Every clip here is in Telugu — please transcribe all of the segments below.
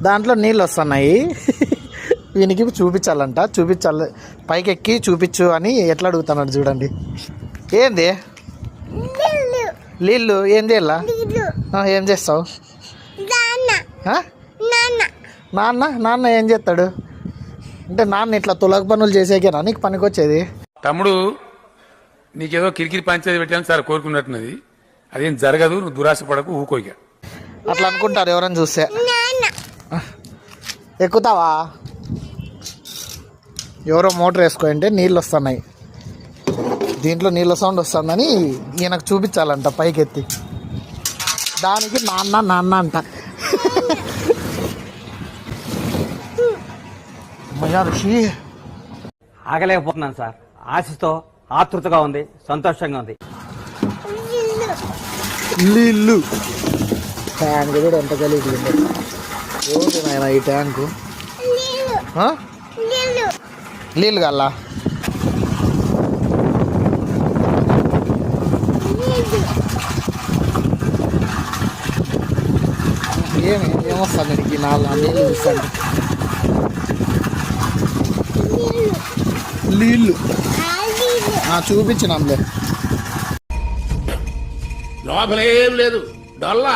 దాంట్లో నీళ్ళు వస్తున్నాయి. వీనికి చూపించాలంట. చూపించాలి, పైకి ఎక్కి చూపించు అని ఎట్లా అడుగుతున్నాడు చూడండి. ఏంది నీళ్ళు? ఏం చేయాలా? ఏం చేస్తావు? నాన్న ఏం చేస్తాడు అంటే నాన్న ఇట్లా తులక పనులు చేసేకేనా నీకు పనికొచ్చేది? తమ్ముడు నీకేదో కిరికిరి పంచాయతీ పెట్టాను సార్ కోరుకున్నట్టున్నది. అదేం జరగదు, నువ్వు దురాశ పడకు, ఊకోక. అట్లా అనుకుంటారు ఎవరైనా చూస్తే. ఎక్కుతావా? ఎవరో మోటార్ వేసుకోంటే నీళ్ళు వస్తున్నాయి. దీంట్లో నీళ్ళ సౌండ్ వస్తుందని ఈయనకు చూపించాలంట పైకెత్తి. దానికి నాన్న అంట. ఆగలేకపోతున్నాను సార్. ఆశతో ఆతృతగా ఉంది, సంతోషంగా ఉంది. నీళ్ళు ట్యాంక్ కూడా ఎంత గలీజ్ ఉంది. ఏంటి నాయన ఈ ట్యాంకు? నీళ్ళు కల్లా ఏమొస్తుంది నీకు నీళ్ళు చూస్తాను. నీళ్ళు చూపించినాంలే. లోపలేం లేదు, డొల్లా.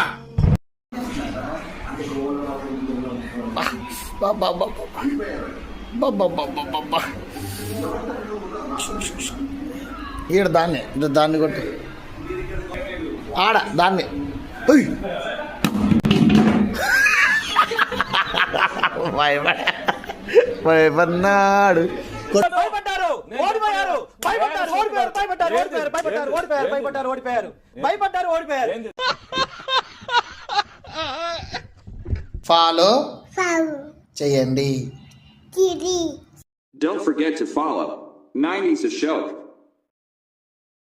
ఈడ దాన్ని కొట్టు. ఆడ దాన్ని భయపడ్డాడు. ఫాలో చేయండి. Don't forget to follow 90s a show.